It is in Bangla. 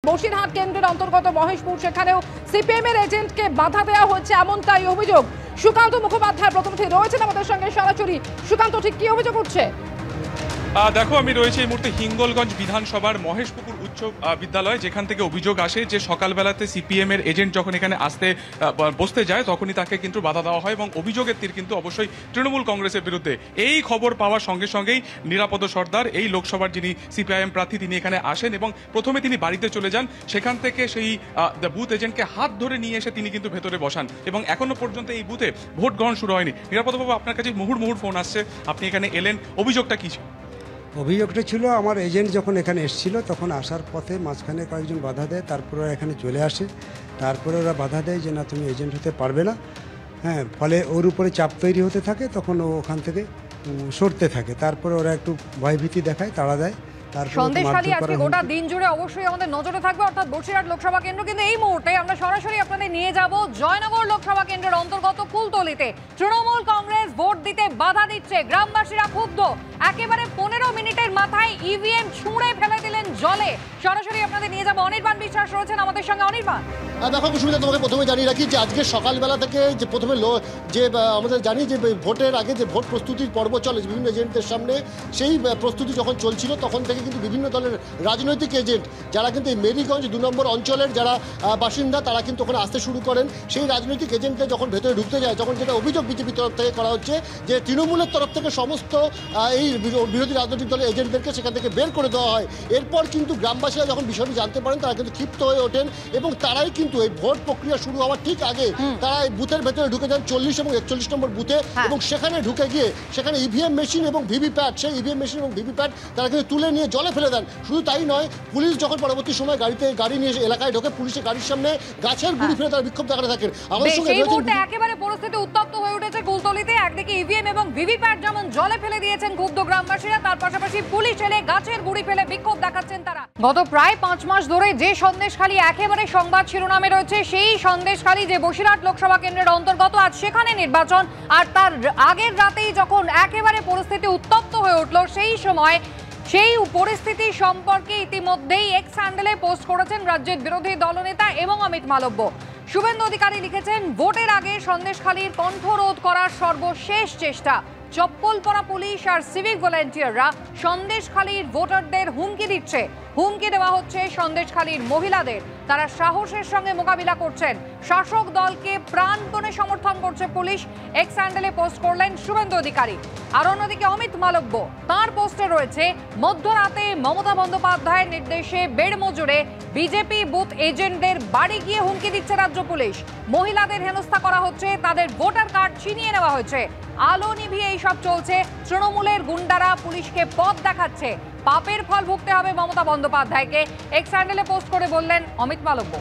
বসিরহাট কেন্দ্রের অন্তর্গত মহেশপুর, সেখানেও সিপিএম এর এজেন্টকে বাধা দেওয়া হচ্ছে এমনটাই অভিযোগ। সুকান্ত মুখোপাধ্যায় প্রতিনিধি রয়েছেন আমাদের সঙ্গে সরাসরি। সুকান্ত, ঠিক কি অভিযোগ উঠছে? দেখো, আমি রয়েছে এই মুহূর্তে হিঙ্গলগঞ্জ বিধানসভার মহেশপুকুর উচ্চ বিদ্যালয়, যেখান থেকে অভিযোগ আসে যে সকালবেলাতে সিপিএম এর এজেন্ট যখন এখানে বসতে যায় তখনই তাকে কিন্তু বাধা দেওয়া হয় এবং অভিযোগের তীর কিন্তু অবশ্যই তৃণমূল কংগ্রেসের বিরুদ্ধে। এই খবর পাওয়ার সঙ্গে সঙ্গেই নিরাপদ সর্দার, এই লোকসভার যিনি সিপিআইএম প্রার্থী, তিনি এখানে আসেন এবং প্রথমে তিনি বাড়িতে চলে যান। সেখান থেকে সেই বুথ এজেন্টকে হাত ধরে নিয়ে এসে তিনি কিন্তু ভেতরে বসান এবং এখনো পর্যন্ত এই বুথে ভোট গ্রহণ শুরু হয়নি। নিরাপদবাবু, আপনার কাছে মুহুর্মুহুর ফোন আসছে, আপনি এখানে এলেন, অভিযোগটা কি ছিল? অভিযোগটা ছিল আমার এজেন্ট যখন এখানে এসেছিল তখন আসার পথে মাঝখানে কয়েকজন বাধা দেয়, তারপরে ওরা এখানে চলে আসে। তারপরে ওরা বাধা দেয় যে না, তুমি এজেন্ট হতে পারবে না। হ্যাঁ, ফলে ওর উপরে চাপ তৈরি হতে থাকে, তখন ও ওখান থেকে সরতে থাকে। তারপরে ওরা একটু ভয়ভীতি দেখায়, তাড়া দেয়। সন্দেশখালী আজকে গোটা দিন জুড়ে অবশ্যই আমাদের নজরে থাকবে, অর্থাৎ বসিরহাট লোকসভা কেন্দ্র। কিন্তু এই মুহূর্তে আমরা সরাসরি আপনাদের নিয়ে যাব জয়নগর লোকসভা কেন্দ্রের অন্তর্গত কুলতলিতে। তৃণমূল কংগ্রেস ভোট দিতে বাধা দিচ্ছে, গ্রামবাসীরা ক্ষুব্ধ। একেবারে 15 মিনিটের মাথায় ইভিএম ছুঁড়ে ফেলে দিলেন জলে। সরাসরি আপনাদের নিয়ে যাব, অনির্বাণ বিশ্বাস রয়েছেন আমাদের সঙ্গে। অনির্বাণ, দেখো কুসুমিতা, তোমাকে প্রথমে জানিয়ে রাখি যে আজকে সকালবেলা থেকে যে প্রথমে যে আমাদের জানি যে ভোটের আগে যে ভোট প্রস্তুতির পর্ব চলে বিভিন্ন এজেন্টদের সামনে, সেই প্রস্তুতি যখন চলছিল তখন থেকে কিন্তু বিভিন্ন দলের রাজনৈতিক এজেন্ট যারা কিন্তু এই মেরিগঞ্জ 2 নম্বর অঞ্চলের যারা বাসিন্দা, তারা কিন্তু ওখানে আসতে শুরু করেন। সেই রাজনৈতিক এজেন্টরা যখন ভেতরে ঢুকতে যায়, তখন যেটা অভিযোগ বিজেপির তরফ থেকে করা হচ্ছে যে তৃণমূলের তরফ থেকে সমস্ত এই বিরোধী রাজনৈতিক দলের এজেন্টদেরকে সেখান থেকে বের করে দেওয়া হয়। এরপর কিন্তু গ্রামবাসীরা যখন বিষয়টি জানতে পারেন, তারা কিন্তু ক্ষিপ্ত হয়ে ওঠেন এবং তারাই কিন্তু এই ভোট প্রক্রিয়া শুরু হওয়ার ঠিক আগে তারা এই বুথের ভেতরে ঢুকে যান 40 এবং 41 নম্বর বুথে, এবং সেখানে ঢুকে গিয়ে সেখানে ইভিএম মেশিন এবং ভিভিপ্যাট, সেই ইভিএম মেশিন এবং ভিভিপ্যাট তারা কিন্তু তুলে নিয়ে জলে ফেলে দেন। শুধু তাই নয়, পুলিশ যখন পরবর্তী সময় গাড়ি নিয়ে এলাকায় ঢোকে, পুলিশের গাড়ির সামনে গাছের গুঁড়ি ফেলে তারা বিক্ষোভ দেখাতে থাকেন। আমাদের সঙ্গে একেবারে পরিস্থিতি উত্তপ্ত হয়ে উঠেছে কুলতলিতে। একদিকে ইভিএম এবং ভিভিপ্যাট যেমন জলে ফেলে দিয়েছেন ক্ষুব্ধ গ্রামবাসীরা, তার পাশাপাশি পুলিশ এলে গাছের গুঁড়ি ফেলে বিক্ষোভ দেখাচ্ছেন তারা। গত প্রায় 5 মাস ধরে যে সন্দেশখালী একেবারে সংবাদ শিরোনামে রয়েছে, সেই সন্দেশখালী যে বসিরহাট লোকসভা কেন্দ্রের অন্তর্গত, আজ সেখানে নির্বাচন। আর তার আগের রাতেই যখন একেবারে পরিস্থিতি উত্তপ্ত হয়ে উঠল, সেই সময় সেই পরিস্থিতি সম্পর্কে ইতিমধ্যেই এক্স হ্যান্ডেলে পোস্ট করেছেন রাজ্যের বিরোধী দলনেতা এবং অমিত মালব্য। শুভেন্দু অধিকারী লিখেছেন, ভোটের আগে সন্দেশখালীর কণ্ঠরোধ করার সর্বশেষ চেষ্টা। চপ্পল পরা পুলিশ আর সিভিক ভলেন্টিয়াররা সন্দেশখালীর ভোটারদের হুমকি দিচ্ছে। হুমকি দেওয়া হচ্ছে সন্দেশখালীর মহিলাদের। তারা সাহসের সঙ্গে মোকাবিলা করছেন। শাসক দলকে প্রাণপণে সমর্থন করছে পুলিশ, এক্স হ্যান্ডেলে পোস্ট করলেন শুভেন্দু অধিকারী। আর অন্যদিকে অমিত মালব্য, তাঁর পোস্টে রয়েছে, মধ্যরাতে মমতা বন্দ্যোপাধ্যায়ের নির্দেশে বেড়মজুরে বিজেপি বুথ এজেন্টদের বাড়ি গিয়ে হুমকি দিচ্ছে রাজ্য পুলিশ। মহিলাদের হেনস্থা করা হচ্ছে, তাদের ভোটার কার্ড ছিনিয়ে নেওয়া হয়েছে। আলো নিভিয়ে এইসব চলছে। তৃণমূলের গুন্ডারা পুলিশকে পথ দেখাচ্ছে। পাপের ফল ভুগতে হবে মমতা বন্দ্যোপাধ্যায়কে, এক্স হ্যান্ডেলে পোস্ট করে বললেন অমিত মালব্য।